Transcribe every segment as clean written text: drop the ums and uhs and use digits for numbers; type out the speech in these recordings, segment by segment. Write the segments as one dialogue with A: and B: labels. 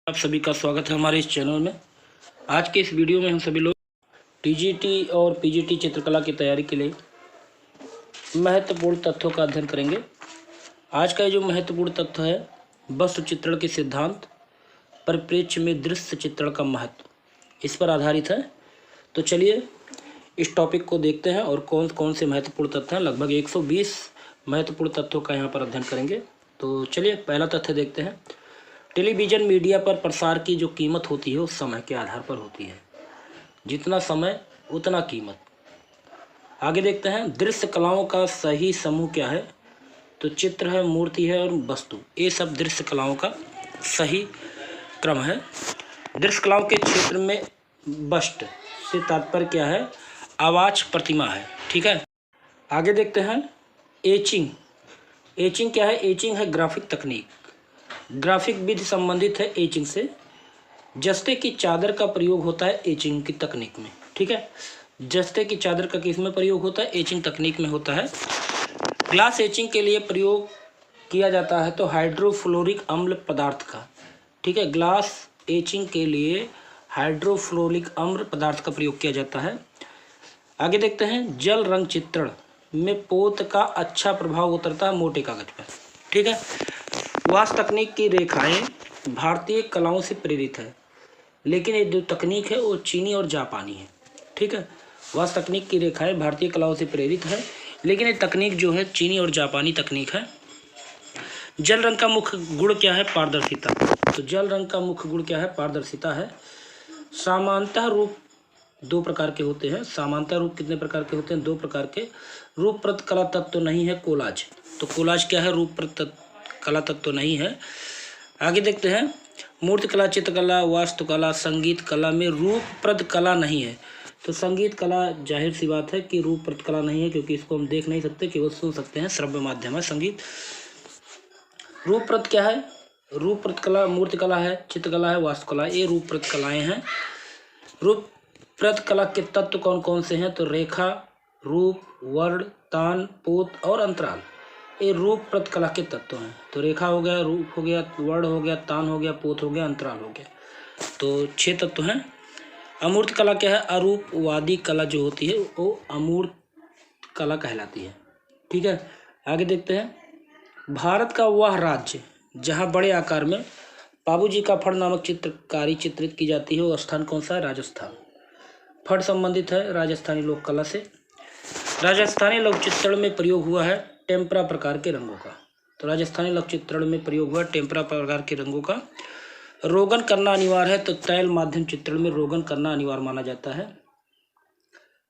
A: आप सभी का स्वागत है हमारे इस चैनल में। आज के इस वीडियो में हम सभी लोग टीजीटी और पीजीटी चित्रकला की तैयारी के लिए महत्वपूर्ण तथ्यों का अध्ययन करेंगे। आज का ये जो महत्वपूर्ण तथ्य है, वस्तु चित्रण के सिद्धांत परिप्रेक्ष्य में दृश्य चित्रण का महत्व, इस पर आधारित है। तो चलिए इस टॉपिक को देखते हैं और कौन कौन से महत्वपूर्ण तथ्य हैं। लगभग 120 महत्वपूर्ण तथ्यों का यहाँ पर अध्ययन करेंगे। तो चलिए पहला तथ्य देखते हैं। टेलीविज़न मीडिया पर प्रसार की जो कीमत होती है उस समय के आधार पर होती है। जितना समय उतना कीमत। आगे देखते हैं, दृश्य कलाओं का सही समूह क्या है? तो चित्र है, मूर्ति है और वस्तु, ये सब दृश्य कलाओं का सही क्रम है। दृश्य कलाओं के क्षेत्र में बस्ट से तात्पर्य क्या है? आवाज प्रतिमा है। ठीक है, आगे देखते हैं एचिंग। एचिंग क्या है? एचिंग है ग्राफिक तकनीक। ग्राफिक विधि संबंधित है एचिंग से। जस्ते की चादर का प्रयोग होता है एचिंग की तकनीक में। ठीक है, जस्ते की चादर का किस में प्रयोग होता है? एचिंग तकनीक में होता है। ग्लास एचिंग के लिए प्रयोग किया जाता है तो हाइड्रोफ्लोरिक अम्ल पदार्थ का। ठीक है, ग्लास एचिंग के लिए हाइड्रोफ्लोरिक अम्ल पदार्थ का प्रयोग किया जाता है। आगे देखते हैं, जल रंग चित्रण में पोत का अच्छा प्रभाव उतरता है मोटे कागज पर। ठीक है, वास तकनीक की रेखाएं भारतीय कलाओं से प्रेरित है, लेकिन ये जो तकनीक है वो चीनी और जापानी है। ठीक है, वास तकनीक की रेखाएं भारतीय कलाओं से प्रेरित है, लेकिन ये तकनीक जो है चीनी और जापानी तकनीक है। जल रंग का मुख्य गुण क्या है? पारदर्शिता। तो जल रंग का मुख्य गुण क्या है? पारदर्शिता है। सामान्यतः रूप दो प्रकार के होते हैं। सामान्यतः रूप कितने प्रकार के होते हैं? दो प्रकार के। रूपप्रत कला तत्व तो नहीं है कोलाज। तो कोलाज क्या है? रूपप्रत कला तत्व तो नहीं है। आगे देखते हैं, मूर्ति कला, चित्रकला, वास्तुकला, संगीत कला में रूपप्रद कला नहीं है। तो संगीत कला जाहिर सी बात है कि रूपप्रद कला नहीं है, क्योंकि इसको हम देख नहीं सकते, केवल सुन सकते हैं, श्रव्य माध्यम है संगीत। रूपप्रद क्या है? रूपप्रद कला मूर्ति कला है, चित्रकला है, वास्तुकला, ये रूपप्रद कलाएं हैं। रूपप्रद कला के तत्व कौन कौन से हैं? तो रेखा, रूप, वर्ण, तान, पोत और अंतराल, ये रूपप्रद कला के तत्व हैं। तो रेखा हो गया, रूप हो गया, वर्ण हो गया, तान हो गया, पोत हो गया, अंतराल हो गया। तो 6 तत्व हैं। अमूर्त कला क्या है? अरूपवादी कला जो होती है वो अमूर्त कला कहलाती है। ठीक है, आगे देखते हैं, भारत का वह राज्य जहाँ बड़े आकार में बाबूजी का फड़ नामक चित्रकारी चित्रित की जाती है वो स्थान कौन सा है? राजस्थान। फड़ संबंधित है राजस्थानी लोक कला से। राजस्थानी लोक चित्रण में प्रयोग हुआ है टेम्परा प्रकार के रंगों का। तो राजस्थानी लोक चित्रण में प्रयोग हुआ टेम्परा प्रकार के रंगों का। रोगन करना अनिवार्य है, तो तैल माध्यम चित्रण में रोगन करना अनिवार्य माना जाता है।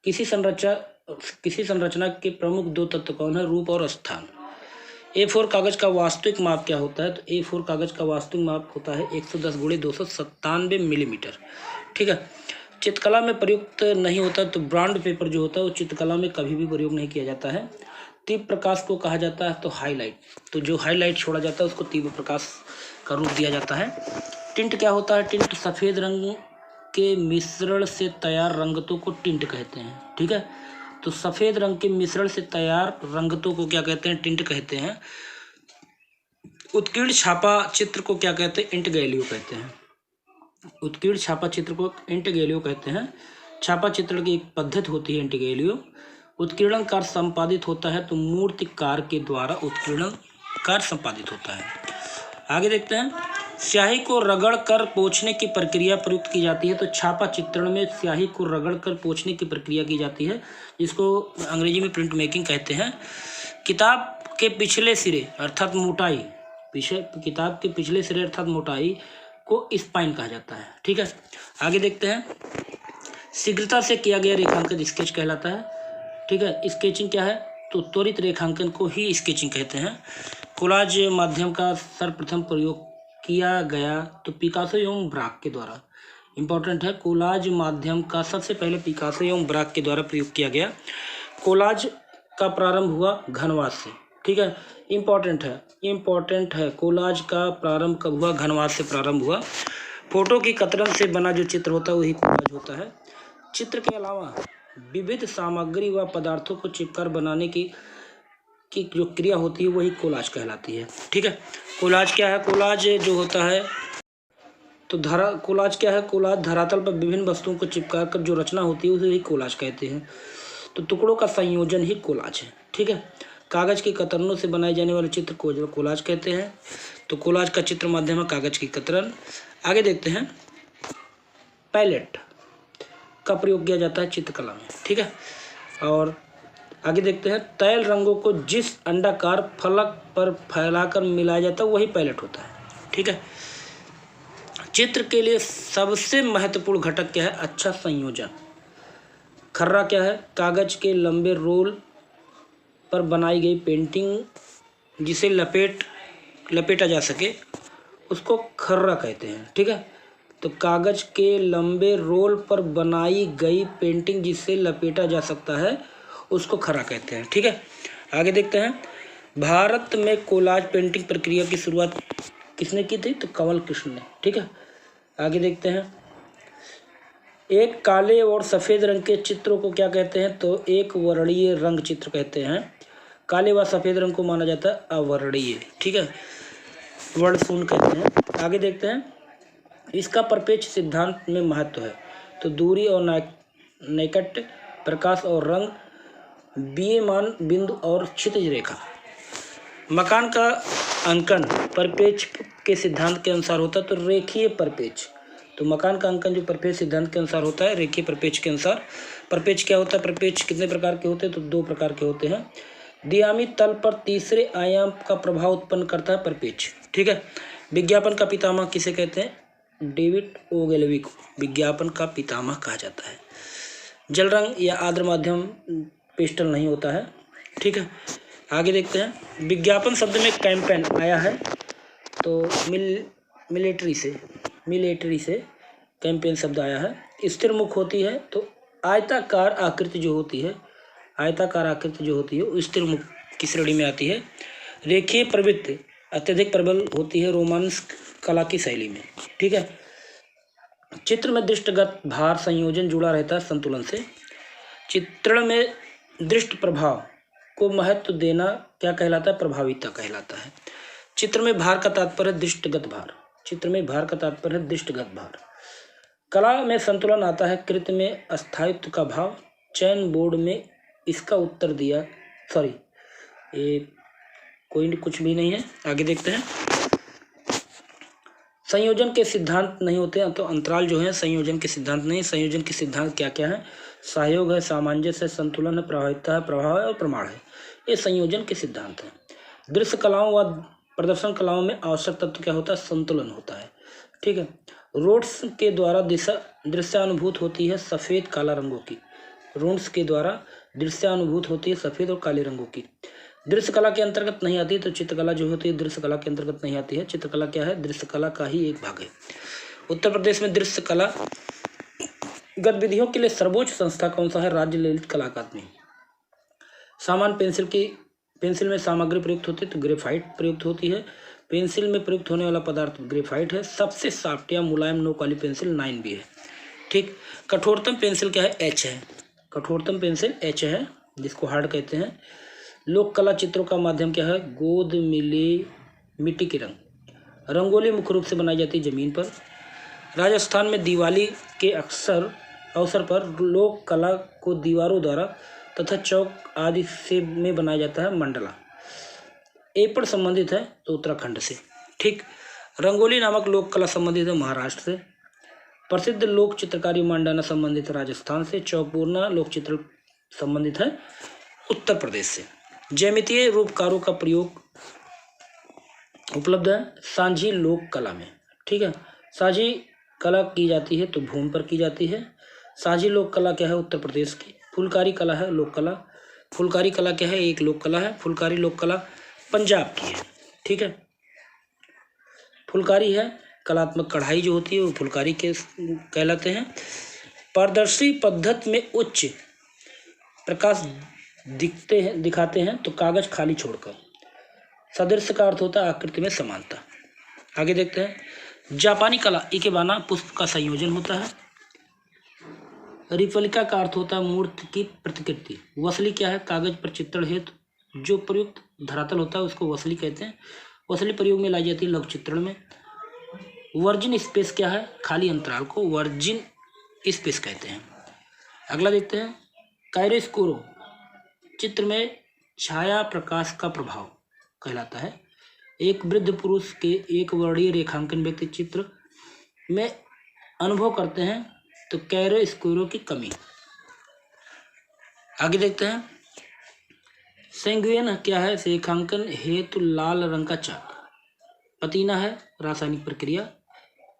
A: किसी संरचना के प्रमुख दो तत्व कौन है? रूप और स्थान। A4 कागज का वास्तविक माप क्या होता है? तो A4 कागज का वास्तविक माप होता है 110 × 297 मिलीमीटर। ठीक है, चित्रकला में प्रयुक्त नहीं होता, तो ब्रांड पेपर जो होता है वो चित्रकला में कभी भी प्रयोग नहीं किया जाता है। तीव्र प्रकाश को कहा जाता है तो हाईलाइट, तो जो हाईलाइट छोड़ा जाता है उसको तीव्र प्रकाश का रूप दिया जाता है। टिंट क्या होता है? टिंट सफ़ेद रंग के मिश्रण से तैयार रंगतों को टिंट कहते हैं। ठीक है, तो सफ़ेद रंग के मिश्रण से तैयार रंगतों को क्या कहते हैं? टिंट कहते हैं। उत्कीर्ण छापा चित्र को क्या कहते हैं? इंटगैलियो कहते हैं। उत्कीर्ण छापा चित्र को इंटगैलियो कहते हैं। छापा चित्रण की एक पद्धति होती है इंटगैलियो। उत्कीर्णन कार्य संपादित होता है तो मूर्तिकार के द्वारा उत्कीर्णन कार्य संपादित होता है। आगे देखते हैं, स्याही को रगड़ कर पोंछने की प्रक्रिया प्रयुक्त की जाती है। तो छापा चित्रण में स्याही को रगड़ कर पोंछने की प्रक्रिया की जाती है, जिसको अंग्रेजी में प्रिंट मेकिंग कहते हैं। किताब के पिछले सिरे अर्थात मोटाई, किताब के पिछले सिरे अर्थात मोटाई को स्पाइन कहा जाता है। ठीक है, आगे देखते हैं, शीघ्रता से किया गया रेखांकन स्केच कहलाता है। ठीक है, स्केचिंग क्या है? तो त्वरित रेखांकन को ही स्केचिंग कहते हैं। कोलाज माध्यम का सर्वप्रथम प्रयोग किया गया तो पिकासो एवं ब्राक के द्वारा। इंपॉर्टेंट है, कोलाज माध्यम का सबसे पहले पिकासो एवं ब्राक के द्वारा प्रयोग किया गया। कोलाज का प्रारंभ हुआ घनवास से। ठीक है, इंपॉर्टेंट है, कोलाज का प्रारंभ कब हुआ? घनवास से प्रारंभ हुआ। फोटो की कतरन से बना जो चित्र होता है वही कोलाज होता है। चित्र के अलावा विविध सामग्री व पदार्थों को चिपकर बनाने की जो क्रिया होती है वही कोलाज कहलाती है। ठीक है, कोलाज क्या है? कोलाज जो होता है तो कोलाज क्या है? कोलाज धरातल पर विभिन्न वस्तुओं को चिपका कर जो रचना होती है उसे ही कोलाज कहते हैं। तो टुकड़ों का संयोजन ही कोलाज है। ठीक है। कागज की कतरनों से बनाए जाने वाले चित्र को कोलाज कहते हैं। तो कोलाज का चित्र माध्यम है कागज की कतरन। आगे देखते हैं, पैलेट का प्रयोग किया जाता है चित्रकला में। ठीक है। और आगे देखते हैं, तैल रंगों को जिस अंडाकार फलक पर फैलाकर मिलाया जाता है वही पैलेट होता है। ठीक है। चित्र के लिए सबसे महत्वपूर्ण घटक क्या है? अच्छा संयोजन। खर्रा क्या है? कागज के लंबे रोल पर बनाई गई पेंटिंग जिसे लपेटा जा सके उसको खर्रा कहते हैं। ठीक है। तो कागज के लंबे रोल पर बनाई गई पेंटिंग जिसे लपेटा जा सकता है उसको खर्रा कहते हैं। ठीक है। आगे देखते हैं, भारत में कोलाज पेंटिंग प्रक्रिया की शुरुआत किसने की थी? तो कंवल कृष्ण ने। ठीक है। आगे देखते हैं, एक काले और सफ़ेद रंग के चित्रों को क्या कहते हैं? तो एक वर्णीय रंग चित्र कहते हैं। काले व सफ़ेद रंग को माना जाता है अवर्णीय। ठीक है, वर्णशून्य कहते हैं। आगे देखते हैं, इसका प्रपेक्ष सिद्धांत में महत्व है। तो दूरी और नैकट्य, प्रकाश और रंग, वियमान बिंदु और क्षितिज रेखा। मकान का अंकन प्रपेक्ष के सिद्धांत के अनुसार होता है तो रेखीय प्रपेक्ष। तो मकान का अंकन जो प्रपेक्ष सिद्धांत के अनुसार होता है रेखीय प्रपेक्ष के अनुसार। प्रपेक्ष क्या होता है? प्रपेक्ष कितने प्रकार के होते हैं? तो 2 प्रकार के होते हैं। द्विआयामी तल पर तीसरे आयाम का प्रभाव उत्पन्न करता है प्रपेक्ष। ठीक है। विज्ञापन का पितामह किसे कहते हैं? डेविड ओगेलवी को विज्ञापन का पितामह कहा जाता है। जल रंग या आर्द्र माध्यम पेस्टल नहीं होता है। ठीक है। आगे देखते हैं, विज्ञापन शब्द में कैंपेन आया है तो मिलिट्री से कैंपेन शब्द आया है। स्थिर मुख होती है तो आयताकार आकृति जो होती है वो स्थिर मुख की श्रेणी में आती है। रेखीय प्रवृत्ति अत्यधिक प्रबल होती है रोमांस कला की शैली में। ठीक है। चित्र में दृष्टिगत भार संयोजन जुड़ा रहता है संतुलन से। चित्रण में दृष्टि प्रभाव को महत्व देना क्या कहलाता है? प्रभाविता कहलाता है। चित्र में भार का तात्पर्य दृष्टिगत भार। कला में संतुलन आता है। कृत्य में अस्थायित्व का भाव। चयन बोर्ड में इसका उत्तर दिया कुछ भी नहीं है। आगे देखते हैं, संयोजन के सिद्धांत नहीं होते हैं तो अंतराल जो है संयोजन के सिद्धांत नहीं। संयोजन के सिद्धांत क्या क्या है? सहयोग है, सामंजस्य है, संतुलन है, प्रभाविता है, प्रभाव है और प्रमाण है। ये संयोजन के सिद्धांत हैं। दृश्य कलाओं व प्रदर्शन कलाओं में आवश्यक तत्व क्या होता है? संतुलन होता है। ठीक है। रोड्स के द्वारा दृश्यानुभूत होती है सफ़ेद काला रंगों की। रोड्स के द्वारा दृश्यानुभूत होती है सफ़ेद और काले रंगों की। दृश्य कला के अंतर्गत नहीं आती तो चित्रकला जो होती है दृश्य कला के अंतर्गत नहीं आती है। चित्रकला क्या है? दृश्य कला का ही एक भाग है। उत्तर प्रदेश में दृश्य कला गतिविधियों के लिए सर्वोच्च संस्था कौन सा है? राज्य ललित कला अकादमी। सामान्य पेंसिल में सामग्री प्रयुक्त होती है तो ग्रेफाइट प्रयुक्त होती है। पेंसिल में प्रयुक्त होने वाला पदार्थ ग्रेफाइट है। सबसे सॉफ्ट या मुलायम नोक वाली पेंसिल 9B है। ठीक। कठोरतम पेंसिल क्या है? H है। कठोरतम पेंसिल H है जिसको हार्ड कहते हैं। लोक कला चित्रों का माध्यम क्या है? गोद मिले मिट्टी के रंग। रंगोली मुख्य रूप से बनाई जाती है जमीन पर। राजस्थान में दिवाली के अवसर पर लोक कला को दीवारों द्वारा तथा चौक आदि से में बनाया जाता है मंडला। ए पर संबंधित है तो उत्तराखंड से। ठीक। रंगोली नामक लोक कला संबंधित है महाराष्ट्र से। प्रसिद्ध लोक चित्रकारी मांडाना संबंधित है राजस्थान से। चौकपूर्णा लोक चित्र संबंधित है उत्तर प्रदेश से। ज्यामितीय रूपकारों का प्रयोग उपलब्ध है सांझी लोक कला में। ठीक है। सांझी कला की जाती है तो भूमि पर की जाती है। सांझी लोक कला क्या है? उत्तर प्रदेश की। फुलकारी कला है लोक कला। फुलकारी कला क्या है? एक लोक कला है। फुलकारी लोक कला पंजाब की है। ठीक है। फुलकारी है कलात्मक कढ़ाई जो होती है वो फुलकारी के कहलाते हैं। पारदर्शी पद्धति में उच्च प्रकाश दिखाते हैं तो कागज खाली छोड़कर। सदृश्य का अर्थ होता है आकृति में समानता। आगे देखते हैं, जापानी कला इकेबाना पुष्प का संयोजन होता है। रिपलिका का अर्थ होता है मूर्ति की प्रतिकृति। वसली क्या है? कागज पर चित्रण हेतु जो प्रयुक्त धरातल होता है उसको वसली कहते हैं। वसली प्रयोग में लाई जाती है लघु चित्रण में। वर्जिन स्पेस क्या है? खाली अंतराल को वर्जिन स्पेस कहते हैं। अगला देखते हैं, कायरोस्कोरो चित्र में छाया प्रकाश का प्रभाव कहलाता है। एक वृद्ध पुरुष के एक वर्णीय रेखांकन व्यक्ति चित्र में अनुभव करते हैं तो कायरोस्कोरो की कमी। आगे देखते हैं, सैंग्वियन क्या है? रेखांकन हेतु लाल रंग का चाक। पतीना है रासायनिक प्रक्रिया।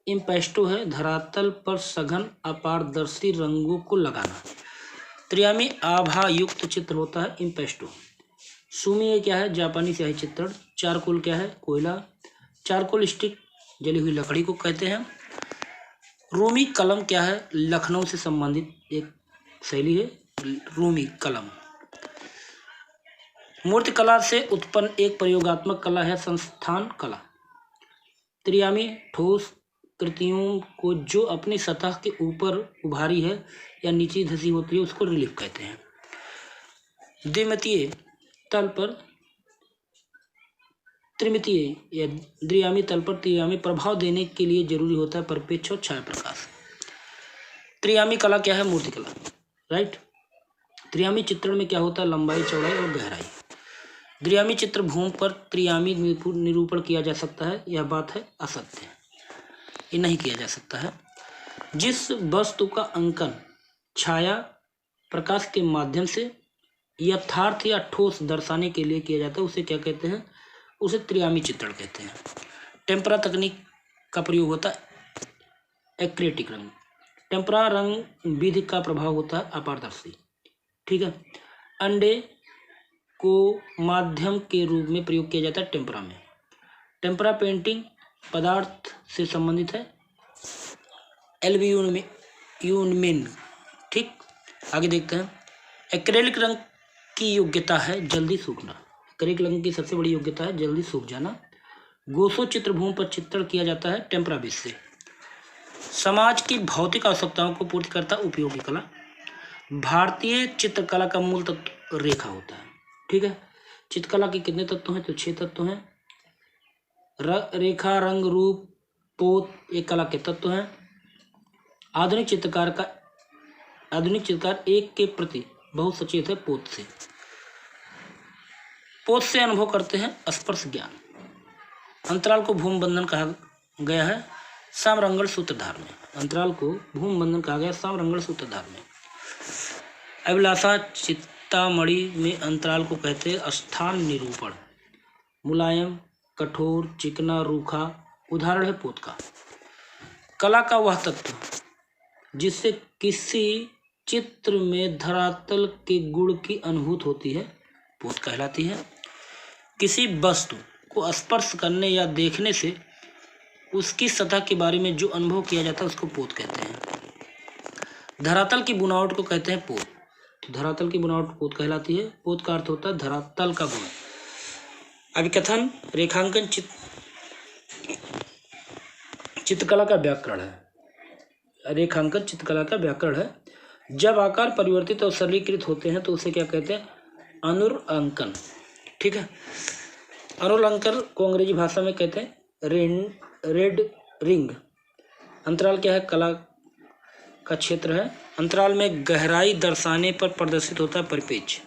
A: इम्पेस्टो है धरातल पर सघन अपारदर्शी रंगों को लगाना। त्रियामी आभा युक्त चित्र होता है इम्पेस्टो। सुमी क्या है? जापानी स्याही चित्रण। चारकोल क्या है? कोयला। चारकोल स्टिक जली हुई लकड़ी को कहते हैं। रूमी कलम क्या है? लखनऊ से संबंधित एक शैली है रूमी कलम। मूर्तिकला से उत्पन्न एक प्रयोगात्मक कला है संस्थान कला। त्रियामी ठोस कृतियों को जो अपनी सतह के ऊपर उभारी है या नीचे धसी होती है उसको रिलीफ कहते हैं। द्विमितीय तल पर त्रिमितीय या द्वियामी तल पर त्रियामी प्रभाव देने के लिए जरूरी होता है परिप्रेक्ष्य और छाया प्रकाश। त्रियामी कला क्या है? मूर्तिकला, राइट। त्रियामी चित्रण में क्या होता है? लंबाई, चौड़ाई और गहराई। द्वियामी चित्र भूमि पर त्रियामी निरूपण किया जा सकता है, यह बात है असत्य, ये नहीं किया जा सकता है। जिस वस्तु का अंकन छाया प्रकाश के माध्यम से यथार्थ या ठोस दर्शाने के लिए किया जाता है उसे क्या कहते हैं? उसे त्रियामी चित्रण कहते हैं। टेम्परा तकनीक का प्रयोग होता है एक्रेटिक रंग। टेम्परा रंग विधि का प्रभाव होता है अपारदर्शी, ठीक है। अंडे को माध्यम के रूप में प्रयोग किया जाता है टेम्परा में। टेम्परा पेंटिंग पदार्थ से संबंधित है एल्ब्यूमिन, ठीक। आगे देखते हैं, एक्रेलिक रंग की योग्यता है जल्दी सूखना। एक्रेलिक रंग की सबसे बड़ी योग्यता है जल्दी सूख जाना। गोसो चित्रभूमि पर चित्रण किया जाता है टेम्परा बेस से। समाज की भौतिक आवश्यकताओं को पूर्ति करता उपयोगी कला। भारतीय चित्रकला का मूल तत्व रेखा होता है, ठीक है। चित्रकला के कितने तत्व हैं? तो 6 तत्व हैं। रेखा, रंग, रूप, पोत एक कला के तत्व हैं। आधुनिक चित्रकार एक के प्रति बहुत सचेत है पोत से। पोत से अनुभव करते हैं स्पर्श ज्ञान। अंतराल को भूमि बंधन कहा गया है सामरंगल सूत्रधार में। अंतराल को भूमि बंधन कहा गया सामरंगल सूत्रधार में। अभिलाषा चिंतामणि में अंतराल को कहते हैं स्थान निरूपण। मुलायम, कठोर, चिकना, रूखा उदाहरण है पोत का। कला का वह तत्व जिससे किसी चित्र में धरातल के गुण की अनुभूति होती है पोत कहलाती है। किसी वस्तु को स्पर्श करने या देखने से उसकी सतह के बारे में जो अनुभव किया जाता है उसको पोत कहते हैं। धरातल की बुनावट को कहते हैं पोत। धरातल की बुनावट पोत कहलाती है। पोत का अर्थ होता है धरातल का गुण। अभिकथन रेखांकन चित्रकला का व्याकरण है। रेखांकन चित्रकला का व्याकरण है। जब आकार परिवर्तित और सरलीकृत होते हैं तो उसे क्या कहते हैं? अनुरंकन, ठीक है। अनुरंकन को अंग्रेजी भाषा में कहते हैं रेड रिंग। अंतराल क्या है? कला का क्षेत्र है। अंतराल में गहराई दर्शाने पर प्रदर्शित होता है परिपेक्ष।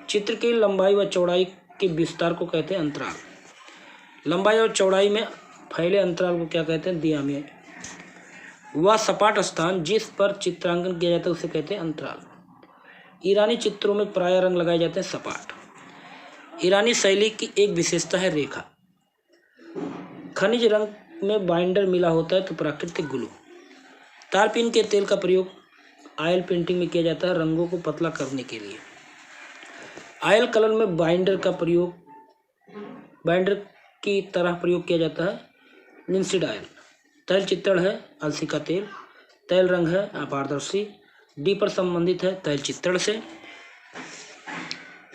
A: चित्र की लंबाई व चौड़ाई के विस्तार को कहते हैं अंतराल। लंबाई और चौड़ाई में फैले अंतराल को क्या कहते हैं? द्वियामी। वह सपाट स्थान जिस पर चित्रांकन किया जाता है उसे कहते हैं अंतराल। ईरानी चित्रों में प्राय रंग लगाए जाते हैं सपाट। ईरानी शैली की एक विशेषता है रेखा। खनिज रंग में बाइंडर मिला होता है तो प्राकृतिक ग्लू। तारपीन के तेल का प्रयोग ऑयल पेंटिंग में किया जाता है रंगों को पतला करने के लिए। ऑयल कलर में बाइंडर की तरह प्रयोग किया जाता है लिंसीड ऑयल। तैल चित्रण है अलसी का तेल। तैल रंग है अपारदर्शी। डी पर संबंधित है तैल चित्रण से।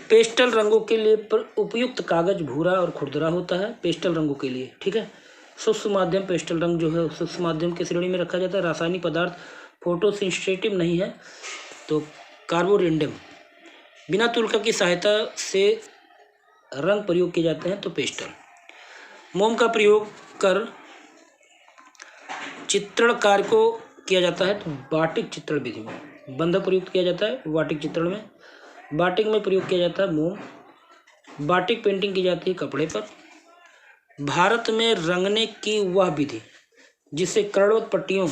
A: पेस्टल रंगों के लिए उपयुक्त कागज भूरा और खुरदरा होता है पेस्टल रंगों के लिए, ठीक है। सूक्ष्म माध्यम पेस्टल रंग जो है सूक्ष्म माध्यम की श्रेणी में रखा जाता है। रासायनिक पदार्थ फोटोसिंथेटिक नहीं है तो कार्बोरेंडम। बिना तुलका की सहायता से रंग प्रयोग किए जाते हैं तो पेस्टल। मोम का प्रयोग कर चित्रण कार्य को किया जाता है तो बाटिक चित्रण विधि में। बंधक प्रयुक्त किया जाता है बाटिक चित्रण में। बाटिक में प्रयोग किया जाता है मोम। बाटिक पेंटिंग की जाती है कपड़े पर। भारत में रंगने की वह विधि जिससे करोड़वत पट्टियों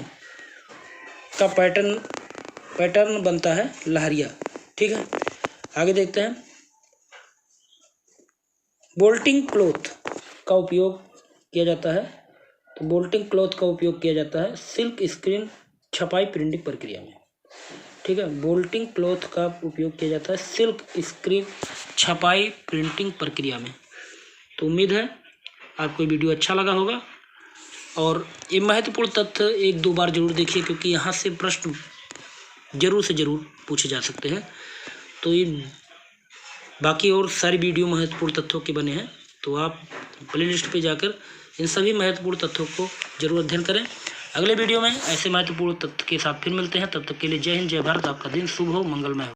A: का पैटर्न बनता है, लहरिया। ठीक है, आगे देखते हैं। बोल्टिंग क्लॉथ का उपयोग किया जाता है तो बोल्टिंग क्लॉथ का उपयोग किया जाता है सिल्क स्क्रीन छपाई प्रिंटिंग प्रक्रिया में। ठीक है, बोल्टिंग क्लॉथ का उपयोग किया जाता है सिल्क स्क्रीन छपाई प्रिंटिंग प्रक्रिया में। तो उम्मीद है आपको वीडियो अच्छा लगा होगा और ये महत्वपूर्ण तथ्य एक दो बार जरूर देखिए क्योंकि यहाँ से प्रश्न जरूर से जरूर पूछे जा सकते हैं। तो ये बाकी और सारी वीडियो महत्वपूर्ण तथ्यों के बने हैं, तो आप प्लेलिस्ट पे जाकर इन सभी महत्वपूर्ण तथ्यों को जरूर अध्ययन करें। अगले वीडियो में ऐसे महत्वपूर्ण तथ्य के साथ फिर मिलते हैं। तब तक के लिए जय हिंद, जय भारत। आपका दिन शुभ हो, मंगलमय हो।